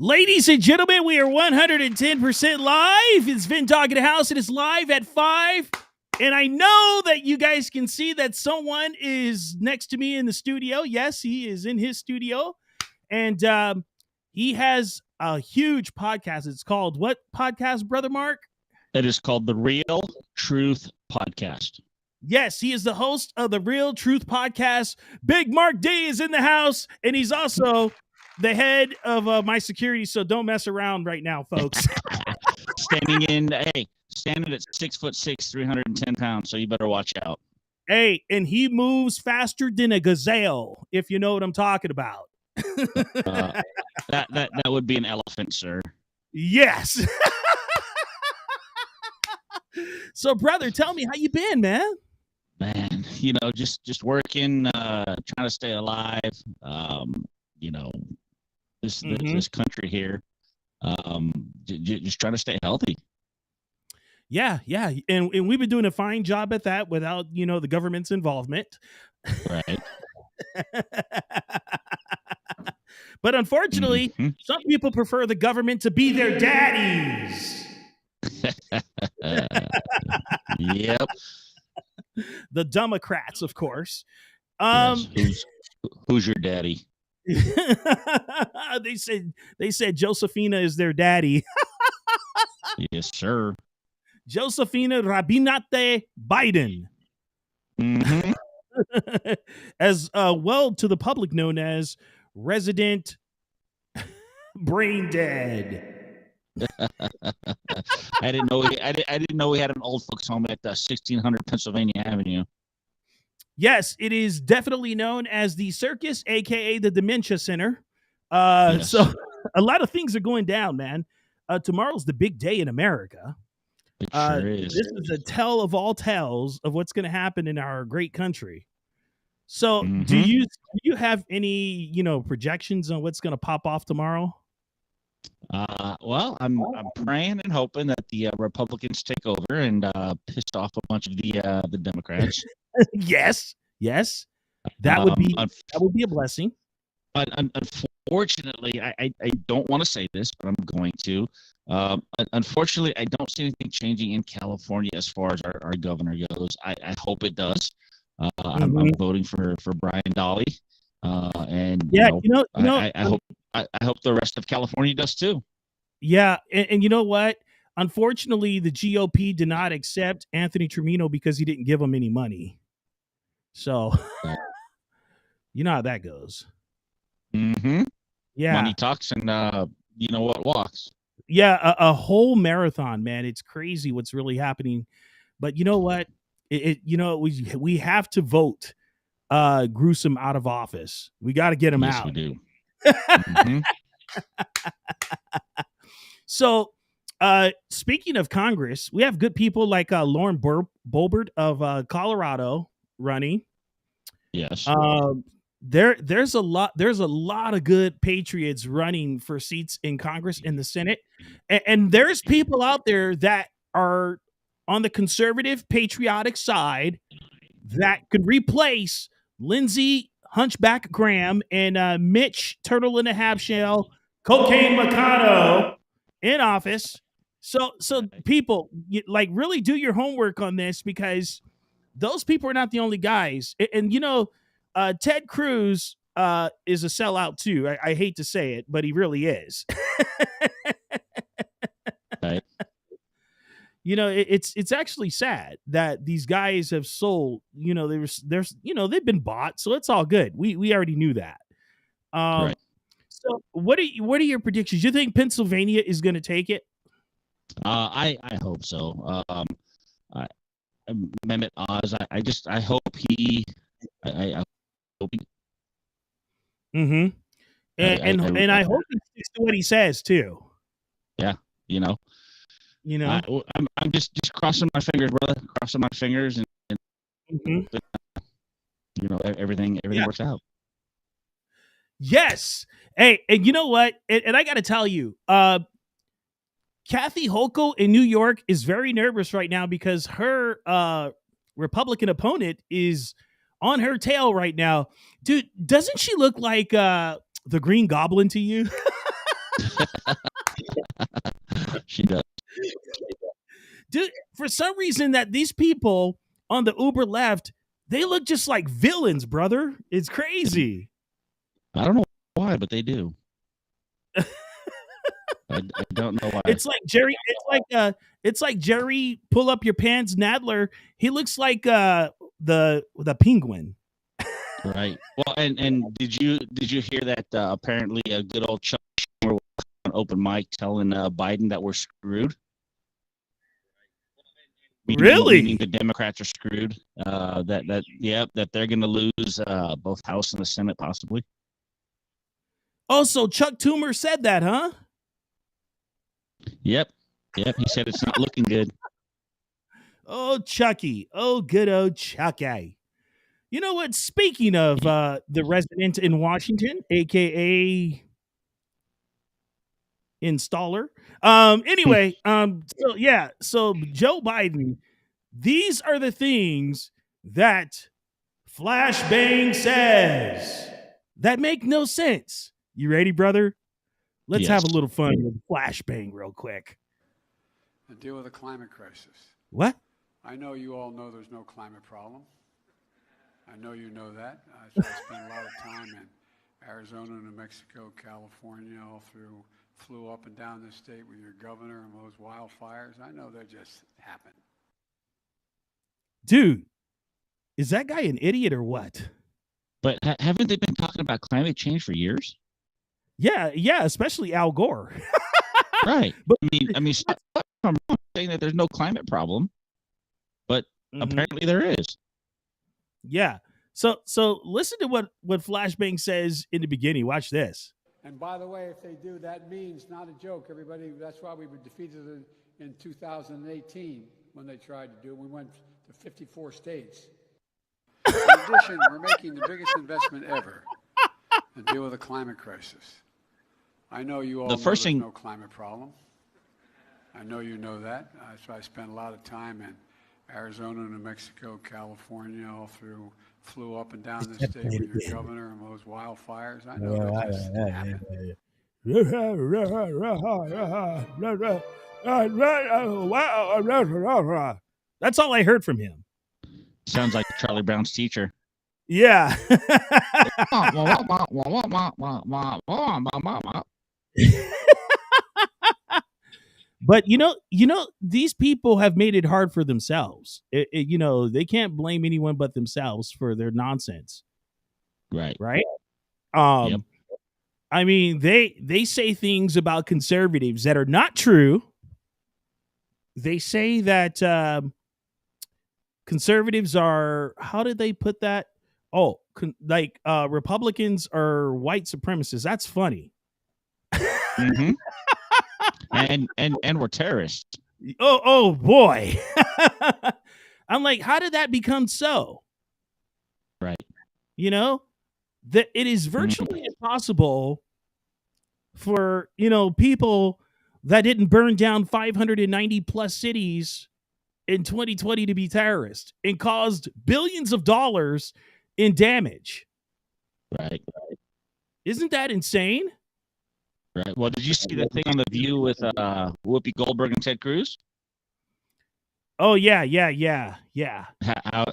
Ladies and gentlemen, we are 110% live. It's VinnDogg in the house. It is live at 5. And I know that you guys can see that someone is next to me in the studio. Yes, he is in his studio. And he has a huge podcast. It's called what podcast, Brother Mark? It is called The Real Truth Podcast. Yes, he is the host of the Real Truth Podcast. Big Mark D is in the house, and he's also the head of my security, so don't mess around right now, folks. Standing at 6'6", 310 pounds, so you better watch out. Hey, and he moves faster than a gazelle, if you know what I'm talking about. That would be an elephant, sir. Yes. So, brother, tell me how you been, man. Man, just working, trying to stay alive. This country here, just trying to stay healthy. Yeah, and we've been doing a fine job at that without the government's involvement. Right. But unfortunately, some people prefer the government to be their daddies. Yep. The demonicrats, of course. Yes. Who's your daddy? They said Josephina is their daddy. Yes, sir. Josephina Rabinate Biden. Mm-hmm. As well to the public known as resident brain dead. I didn't know we had an old folks home at 1600 Pennsylvania Avenue. Yes, it is definitely known as the Circus, aka the Dementia Center. Yes. So a lot of things are going down, man. Tomorrow's the big day in America. It sure is. This is a tell of all tales of what's going to happen in our great country. So, do you have any projections on what's going to pop off tomorrow? Well, I'm praying and hoping that the Republicans take over and piss off a bunch of the Democrats. Yes, that would be a blessing. Unfortunately, I don't want to say this, but I'm going to. Unfortunately, I don't see anything changing in California as far as our governor goes. I hope it does. I'm voting for Brian Dahle, and I hope the rest of California does too. Yeah, and you know what? Unfortunately, the GOP did not accept Anthony Trimino because he didn't give them any money. So, you know how that goes. Mm-hmm. Yeah, money talks, and what walks. Yeah, a whole marathon, man. It's crazy what's really happening. But you know what? We have to vote Gruesome out of office. We got to get him out. We do. Mm-hmm. So, speaking of Congress, we have good people like Lauren Boebert of Colorado running. Yes. There's a lot of good patriots running for seats in Congress and the Senate, and there's people out there that are on the conservative patriotic side that could replace Lindsey Hunchback Graham and Mitch Turtle in a Half Shell Cocaine Mikado in office. So people, really do your homework on this, because those people are not the only guys. And Ted Cruz is a sellout too. I hate to say it, but he really is. Right. It's actually sad that these guys have sold. They've been bought, so it's all good. We already knew that. Right. So what are your predictions? You think Pennsylvania is going to take it? I hope so. Mehmet Oz. I hope he. I hope he. Mm-hmm. And I hope he sticks to what he says too. Yeah, I'm just crossing my fingers, brother. Crossing my fingers, and everything works out. Yes. Hey, and you know what? And I got to tell you, Kathy Hochul in New York is very nervous right now because her Republican opponent is on her tail right now. Dude, doesn't she look like the Green Goblin to you? She does. Dude, for some reason that these people on the Uber left, they look just like villains, brother. It's crazy. I don't know why, but they do. I don't know why. It's like Jerry. It's like Jerry. Pull up your pants, Nadler. He looks like the penguin. Right. Well, and did you hear that apparently a good old Chuck Schumer was on open mic telling Biden that we're screwed? Really? Meaning the Democrats are screwed. That they're going to lose both House and the Senate possibly. Oh, so Chuck Toomer said that, huh? Yep. He said it's not looking good. Oh, Chucky. Oh, good old Chucky. You know what? Speaking of the resident in Washington, aka installer. Anyway, so Joe Biden, these are the things that Flashbang says that make no sense. You ready, brother? Let's have a little fun with Flashbang real quick. And deal with the climate crisis. What? I know you all know there's no climate problem. I know you know that. So I spent a lot of time in Arizona, New Mexico, California, all through, flew up and down the state with your governor and those wildfires. I know they just happened. Dude, is that guy an idiot or what? But haven't they been talking about climate change for years? Yeah, especially Al Gore. Right. But I mean, I'm saying that there's no climate problem, but apparently there is. Yeah. So listen to what Flashbang says in the beginning. Watch this. And by the way, if they do, that means, not a joke, everybody, that's why we were defeated in 2018 when they tried to do it. We went to 54 states. In addition, we're making the biggest investment ever to deal with the climate crisis. I know you all know there's no climate problem. I know you know that. So I spent a lot of time in Arizona, New Mexico, California, all through, flew up and down the state with your governor and those wildfires. I know that just happened. That's all I heard from him. Sounds like Charlie Brown's teacher. Yeah. But you know, these people have made it hard for themselves. They can't blame anyone but themselves for their nonsense. Right. I mean, they say things about conservatives that are not true. They say that conservatives are, how did they put that? Oh, Republicans are white supremacists. That's funny. Mm-hmm. and we're terrorists. Oh boy. I'm like, how did that become so? Right. That it is virtually impossible for, people that didn't burn down 590 plus cities in 2020 to be terrorists and caused billions of dollars in damage. Right. Isn't that insane? Right. Well, did you see that thing on The View with Whoopi Goldberg and Ted Cruz? Oh, yeah.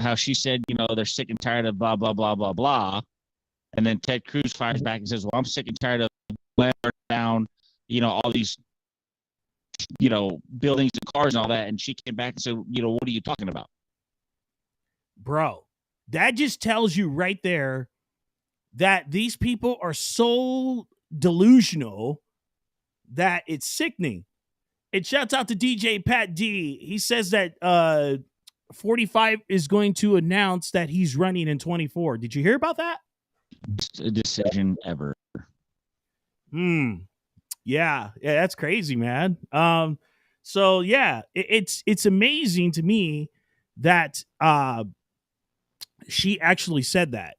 How she said, they're sick and tired of blah, blah, blah, blah, blah. And then Ted Cruz fires back and says, well, I'm sick and tired of burning down, all these, buildings and cars and all that. And she came back and said, what are you talking about? Bro, that just tells you right there that these people are so delusional that it's sickening. It shouts out to DJ Pat D. He says that 45 is going to announce that he's running in 24. Did you hear about that? Best decision ever. Yeah, that's crazy, man. So yeah, it's amazing to me that she actually said that.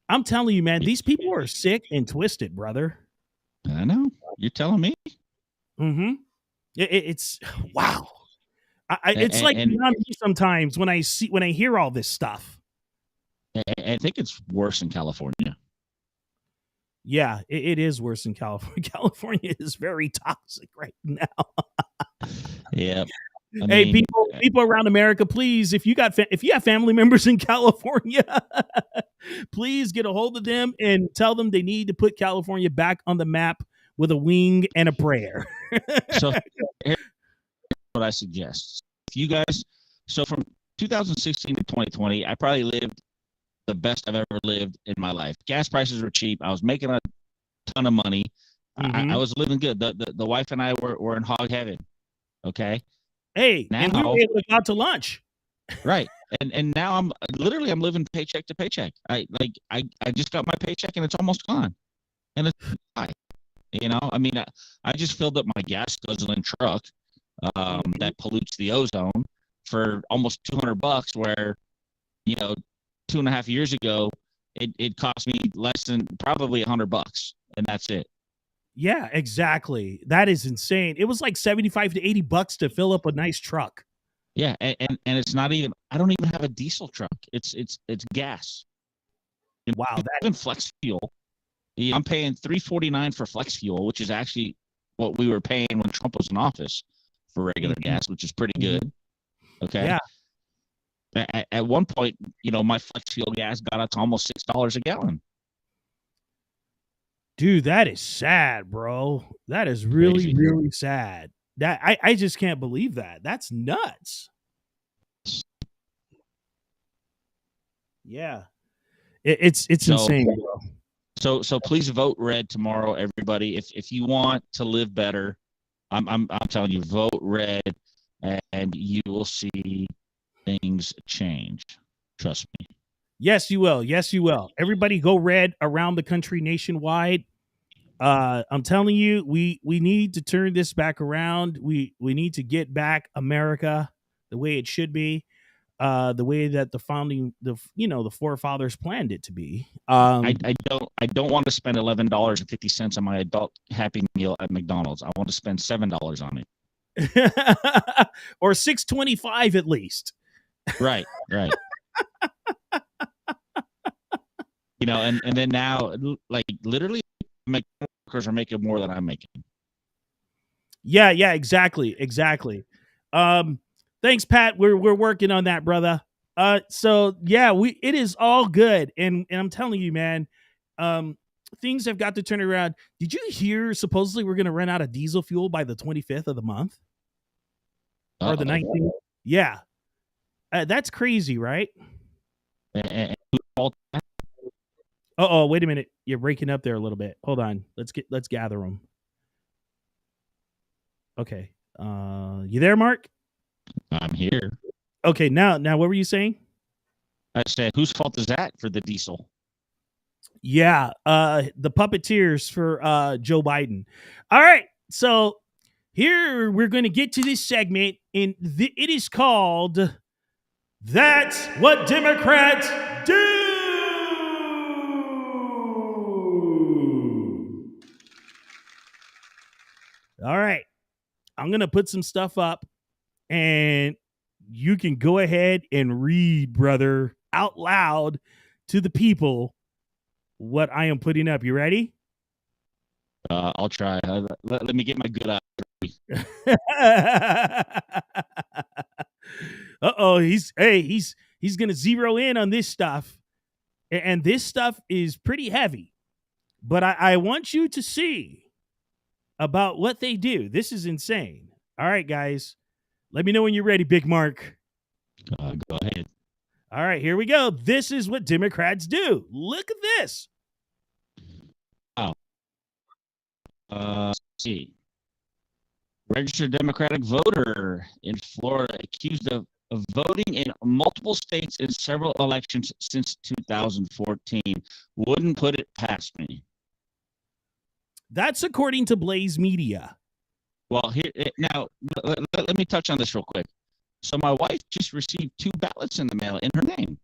I'm telling you, man, these people are sick and twisted, brother. I know. You're telling me. Mm-hmm. It's wow. It's like beyond me sometimes when I hear all this stuff. I think it's worse in California. Yeah, it is worse in California. California is very toxic right now. Yeah. Hey, people around America, please, if you have family members in California, please get a hold of them and tell them they need to put California back on the map with a wing and a prayer. So here's what I suggest. If you guys, so from 2016 to 2020, I probably lived the best I've ever lived in my life. Gas prices were cheap. I was making a ton of money. I was living good. The wife and I were in hog heaven. Okay. Hey, now, and we were able to go out to lunch. Right. And now I'm living paycheck to paycheck. I just got my paycheck and it's almost gone. And it's high. You know, I mean, I just filled up my gas guzzling truck that pollutes the ozone for almost $200, where, you know, 2.5 years ago, it cost me less than probably $100, and that's it. Yeah, exactly. That is insane. It was like $75 to $80 to fill up a nice truck. Yeah, and it's not even. I don't even have a diesel truck. It's gas. Wow, that even flex fuel. I'm paying $3.49 for flex fuel, which is actually what we were paying when Trump was in office for regular gas, which is pretty good. Okay. Yeah. At one point, you know, my flex fuel gas got up to almost $6 a gallon. Dude, that is sad, bro. That is really, really sad. That I just can't believe that. That's nuts. Yeah. It's insane, bro. So please vote red tomorrow, everybody. If you want to live better, I'm telling you, vote red, and you will see things change. Trust me. Yes, you will. Yes, you will. Everybody go red around the country, nationwide. I'm telling you, we need to turn this back around. We need to get back America the way it should be, the way that the forefathers planned it to be. I don't want to spend $11.50 on my adult Happy Meal at McDonald's. I want to spend $7 on it, or $6.25 at least. Right. You know, and then now, like, literally, workers are making more than I'm making. Yeah, exactly. Thanks, Pat. We're working on that, brother. So yeah, it is all good, and I'm telling you, man, things have got to turn around. Did you hear? Supposedly, we're gonna run out of diesel fuel by the 25th of the month, or the 19th. Yeah, that's crazy, right? Wait a minute. You're breaking up there a little bit. Hold on. Let's gather them. Okay. You there, Mark? I'm here. Okay. Now, what were you saying? I said, whose fault is that for the diesel? Yeah. The puppeteers for Joe Biden. All right. So here we're going to get to this segment, and it is called "That's What Democrats Do." All right. I'm going to put some stuff up, and you can go ahead and read, brother, out loud to the people what I am putting up. You ready? I'll try. Let me get my good eye. He's going to zero in on this stuff. And this stuff is pretty heavy. But I want you to see about what they do. This is insane. All right, guys. Let me know when you're ready, Big Mark. Go ahead. All right, here we go. This is what Democrats do. Look at this. Wow. Let's see. Registered Democratic voter in Florida accused of voting in multiple states in several elections since 2014. Wouldn't put it past me. That's according to Blaze Media. Well, now, let me touch on this real quick. So my wife just received 2 ballots in the mail in her name.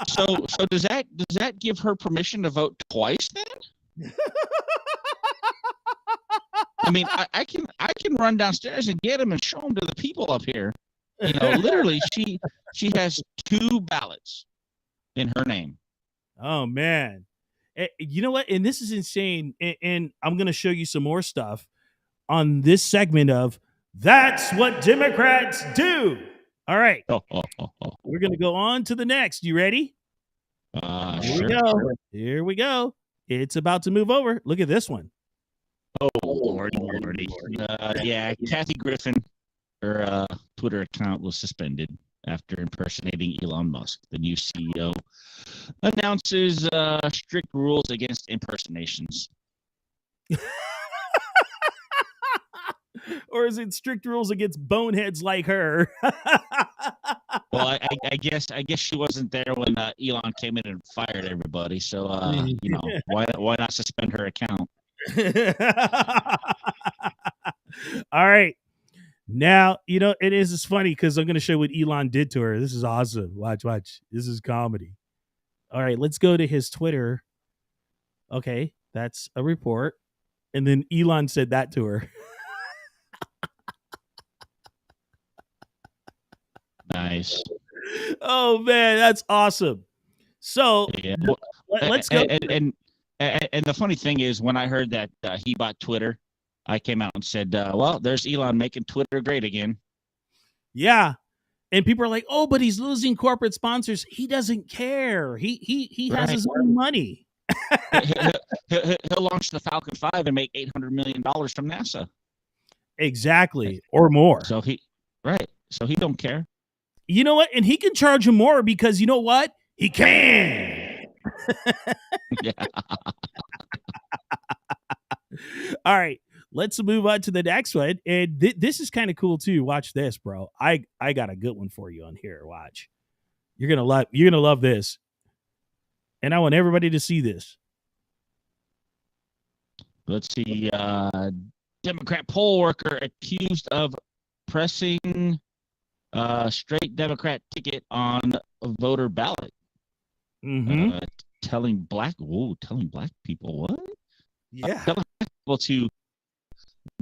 So does that give her permission to vote twice then? I mean, I can run downstairs and get them and show them to the people up here. You know, literally, she has 2 ballots in her name. Oh man. You know what? And this is insane. And I'm going to show you some more stuff on this segment of That's What Democrats Do. All right. We're going to go on to the next. You ready? Here Sure. we go. Here we go. It's about to move over. Look at this one. Oh, Lordy. Yeah, Kathy Griffin, her Twitter account was suspended after impersonating Elon Musk. The new CEO announces strict rules against impersonations. Or is it strict rules against boneheads like her? Well, I guess she wasn't there when Elon came in and fired everybody. So why not suspend her account? All right. Now, it is funny because I'm going to show what Elon did to her. This is awesome. Watch. This is comedy. All right, let's go to his Twitter. Okay, that's a report. And then Elon said that to her. Nice. Oh, man, that's awesome. So yeah. Let's go. And the funny thing is, when I heard that he bought Twitter, I came out and said, well, there's Elon making Twitter great again. Yeah. And people are like, oh, but he's losing corporate sponsors. He doesn't care. He has his own money. He'll launch the Falcon 5 and make $800 million from NASA. Exactly. Or more. So he don't care. You know what? And he can charge him more because you know what? He can. Yeah. All right. Let's move on to the next one. And this is kind of cool too. Watch this, bro. I got a good one for you on here. Watch. You're gonna love this. And I want everybody to see this. Let's see. Democrat poll worker accused of pressing straight Democrat ticket on a voter ballot. Mm-hmm. Telling black people what? Yeah. Telling people to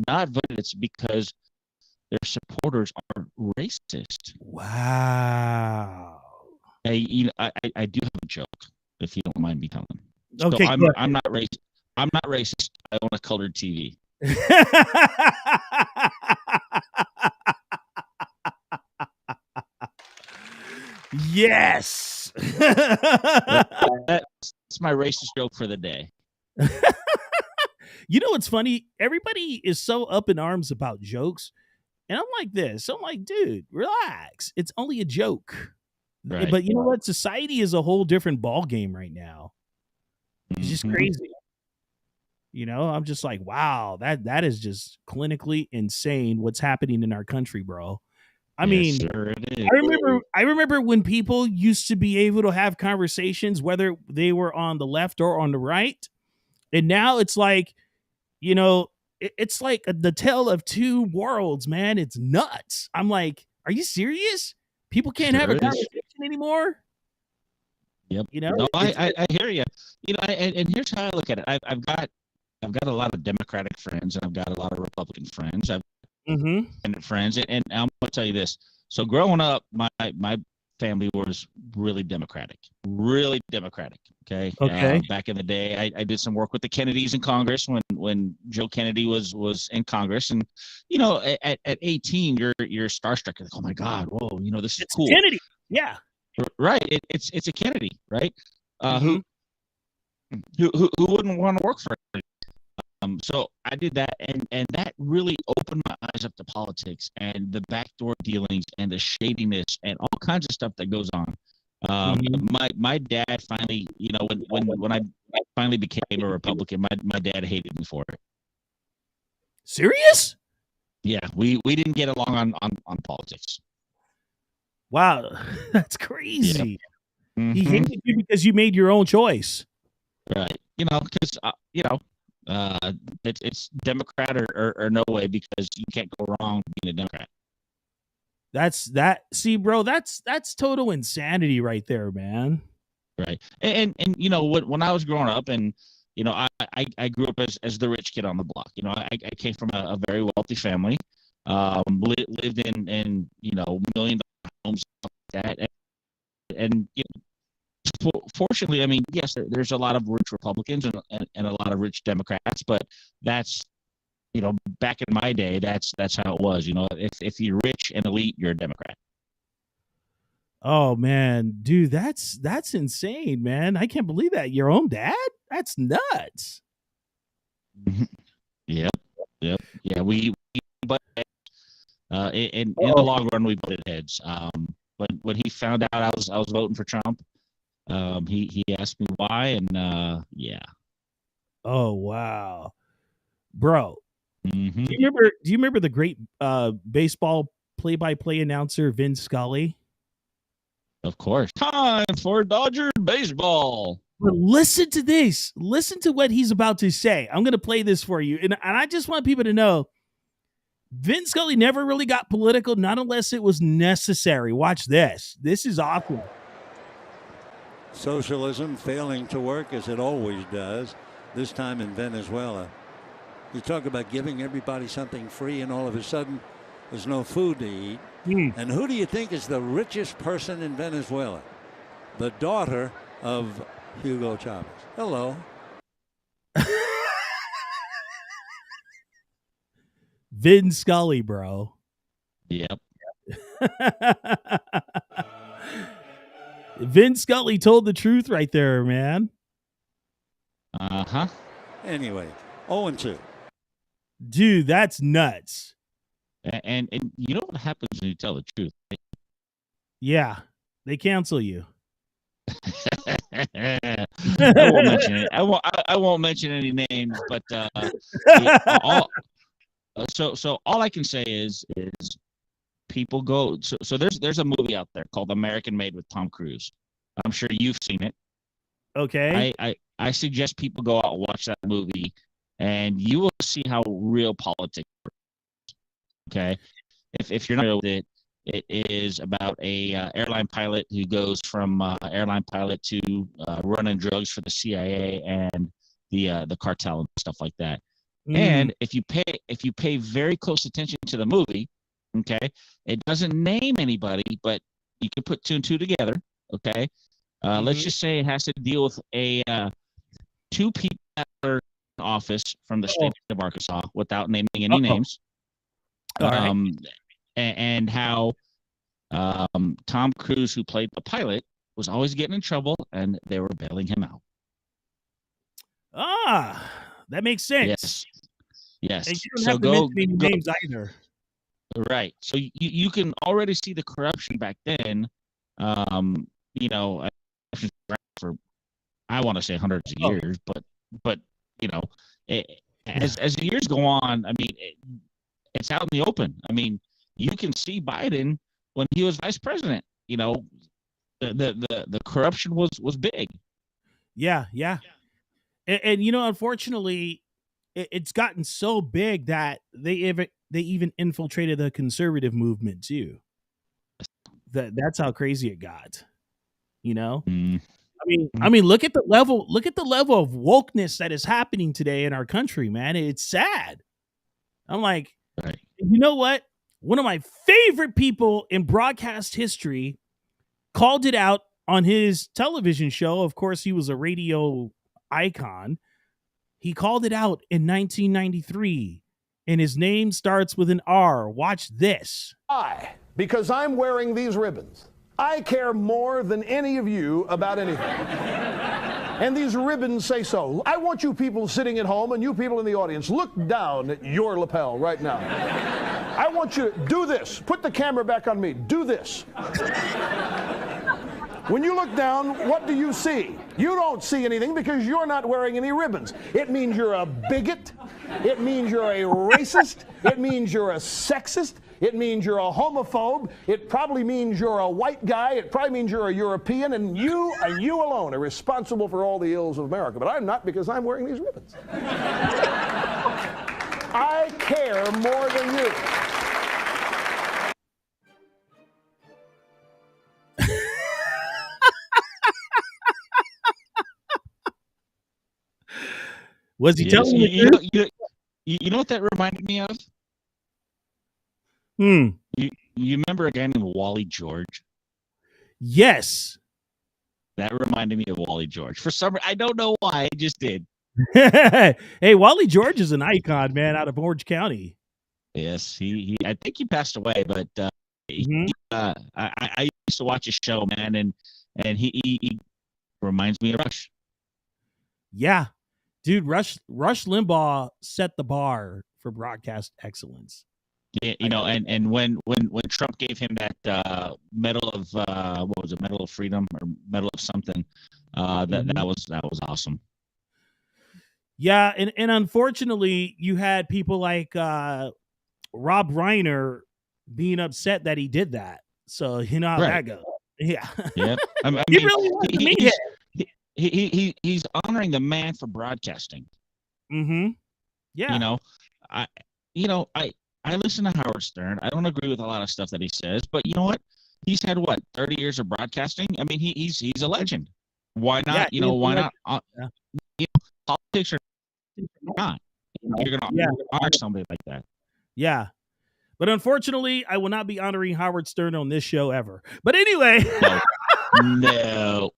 not vote. It's because their supporters are racist. Wow. Hey, I do have a joke, if you don't mind me telling. Okay. So I'm not racist. I'm not racist. I own a colored TV. Yes. That's my racist joke for the day. You know what's funny? Everybody is so up in arms about jokes. And I'm like this. I'm like, dude, relax. It's only a joke. Right. But you know what? Society is a whole different ball game right now. It's just crazy. I'm just like, wow, that is just clinically insane what's happening in our country, bro. I mean, sure it is. I remember when people used to be able to have conversations, whether they were on the left or on the right. And now it's like, it's like the tale of two worlds, man. It's nuts. I'm like, are you serious? People can't have a conversation anymore. Yep. No, I hear you. And here's how I look at it. I've got a lot of Democratic friends, and I've got a lot of Republican friends. I've independent friends, and I'm gonna tell you this. So growing up, my family was really Democratic. Okay. Back in the day, I did some work with the Kennedys in Congress when Joe Kennedy was in Congress, and at 18, you're starstruck. You're like, oh my God, whoa, this is cool. Kennedy, yeah, right. It's a Kennedy, right? Who wouldn't want to work for him? So I did that, and that really opened my eyes up to politics and the backdoor dealings and the shadiness and all kinds of stuff that goes on. My dad finally, when I finally became a Republican, my dad hated me for it. Serious? Yeah, we didn't get along on politics. Wow, that's crazy. Yeah. He hated you because you made your own choice. Right. Because it's Democrat or no way, because you can't go wrong being a Democrat. See, bro, that's total insanity right there, man. Right. And when I was growing up, and I grew up as the rich kid on the block. I came from a very wealthy family, lived in $1 million homes like that, and fortunately, I mean, yes, there's a lot of rich Republicans and a lot of rich Democrats, but that's, back in my day, that's how it was. If you're rich and elite, you're a Democrat. Oh man, dude, that's insane, man. I can't believe that. Your own dad? That's nuts. Yep. Yeah, but in the long run, we butted heads. But when he found out I was voting for Trump, he asked me why, and yeah. Oh wow, bro. Mm-hmm. Do you remember the great baseball play-by-play announcer Vin Scully? Of course. Time for Dodger baseball. But listen to this. Listen to what he's about to say. I'm going to play this for you, and I just want people to know Vin Scully never really got political, not unless it was necessary. Watch this. This is awesome. Socialism failing to work as it always does, this time in Venezuela. You talk about giving everybody something free, and all of a sudden there's no food to eat. And who do you think is the richest person in Venezuela? The daughter of Hugo Chavez. Hello. Vin Scully, bro. Yep. Vin Scully told the truth right there, man. Uh-huh. Anyway, 0-2. Dude, that's nuts. And you know what happens when you tell the truth? Yeah, they cancel you. I won't mention it. I won't mention any names, but so all I can say is people go. So there's a movie out there called American Made with Tom Cruise. I'm sure you've seen it. Okay. I suggest people go out and watch that movie, and you will see how real politics works. Okay, if you're not familiar with it, it is about a airline pilot who goes from airline pilot to running drugs for the CIA and the cartel and stuff like that. And if you pay very close attention to the movie, okay, it doesn't name anybody, but you can put two and two together. Okay, let's just say it has to deal with two people that are in office from the state of Arkansas, without naming any names. Right. And how Tom Cruise, who played the pilot, was always getting in trouble, and they were bailing him out. That makes sense. Yes. And you don't have to mention any names either. Right. So you can already see the corruption back then. For I want to say hundreds of years, but as the years go on, I mean, it's out in the open. I mean, you can see Biden when he was vice president. The corruption was big. Yeah. And unfortunately, it's gotten so big that they even infiltrated the conservative movement too. That's how crazy it got. I mean, look at the level of wokeness that is happening today in our country, man. It's sad. I'm like, right. You know what? One of my favorite people in broadcast history called it out on his television show. Of course, he was a radio icon. He called it out in 1993, and his name starts with an R. Watch this. Because I'm wearing these ribbons, I care more than any of you about anything. And these ribbons say so. I want you people sitting at home and you people in the audience, look down at your lapel right now. I want you to do this. Put the camera back on me. Do this. When you look down, what do you see? You don't see anything because you're not wearing any ribbons. It means you're a bigot. It means you're a racist. It means you're a sexist. It means you're a homophobe. It probably means you're a white guy. It probably means you're a European, and you alone are responsible for all the ills of America. But I'm not, because I'm wearing these ribbons. I care more than you. Was he telling you the truth? You know what that reminded me of? You remember a guy named Wally George? Yes. That reminded me of Wally George. For some reason, I don't know why, I just did. Hey, Wally George is an icon, man, out of Orange County. Yes, he I think he passed away, but I used to watch his show, man, and he reminds me of Rush. Yeah, dude, Rush Limbaugh set the bar for broadcast excellence. Yeah, and when Trump gave him that medal of what was it, Medal of Freedom or Medal of something, that was awesome. Yeah, and unfortunately, you had people like Rob Reiner being upset that he did that. So you know how that goes. Yeah, yeah. I mean, he really wanted to meet him. He's honoring the man for broadcasting. Mm-hmm. Yeah. I listen to Howard Stern. I don't agree with a lot of stuff that he says, but you know what? He's had 30 years of broadcasting. I mean, he's a legend. Why not? Yeah, why not? Politics or not? You're gonna honor somebody like that. Yeah. But unfortunately, I will not be honoring Howard Stern on this show ever. But anyway. No.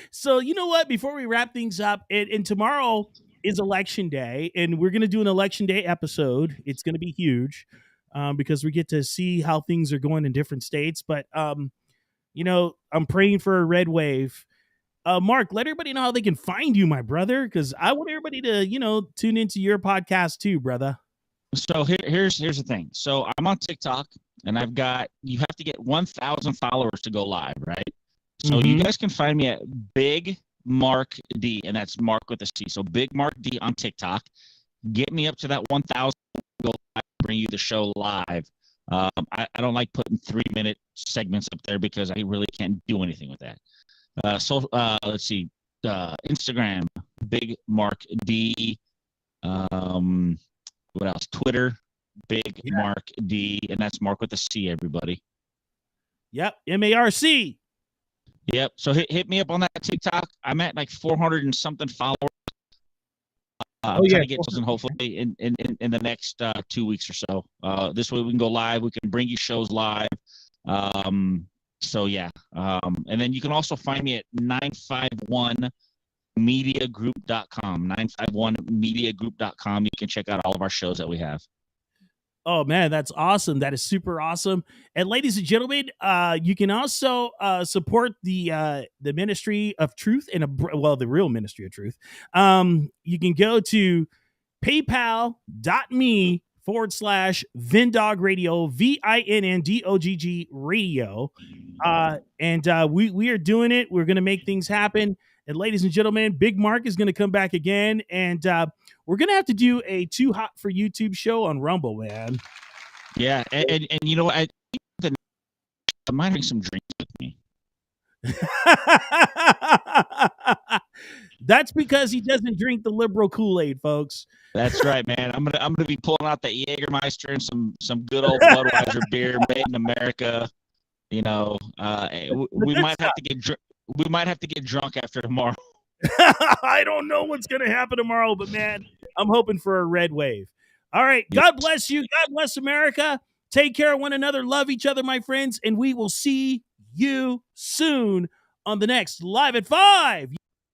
So you know what? Before we wrap things up, and tomorrow is election day, and we're going to do an election day episode. It's going to be huge because we get to see how things are going in different states. But, I'm praying for a red wave. Mark, let everybody know how they can find you, my brother, because I want everybody to, tune into your podcast too, brother. So here's the thing. So I'm on TikTok, and you have to get 1,000 followers to go live, right? So you guys can find me at Big Mark D, and that's Mark with a C. So Big Mark D on TikTok. Get me up to that 1,000. Go live, bring you the show live. I don't like putting 3-minute segments up there because I really can't do anything with that. Let's see. Instagram, Big Mark D. What else? Twitter, Big Mark D, and that's Mark with a C. Everybody. Yep, MARC. Yep. So hit me up on that TikTok. I'm at like 400 and something followers. I'm trying to get something hopefully in the next 2 weeks or so. This way we can go live. We can bring you shows live. So yeah. And then you can also find me at 951mediagroup.com. 951mediagroup.com. You can check out all of our shows that we have. Oh man, that's awesome. That is super awesome. And ladies and gentlemen, you can also support the Ministry of Truth the real Ministry of Truth. You can go to paypal.me/VinnDoggradio, VinnDogg radio. And we are doing it. We're going to make things happen. And ladies and gentlemen, Big Mark is going to come back again. And we're going to have to do a Too Hot for YouTube show on Rumble, man. Yeah. And you know what? I might have some drinks with me. That's because he doesn't drink the liberal Kool-Aid, folks. That's right, man. I'm gonna be pulling out the Jägermeister and some good old Budweiser beer made in America. We might have to get we might have to get drunk after tomorrow. I don't know what's going to happen tomorrow, but man, I'm hoping for a red wave. All right. God bless you. God bless America. Take care of one another. Love each other, my friends. And we will see you soon on the next Live at 5.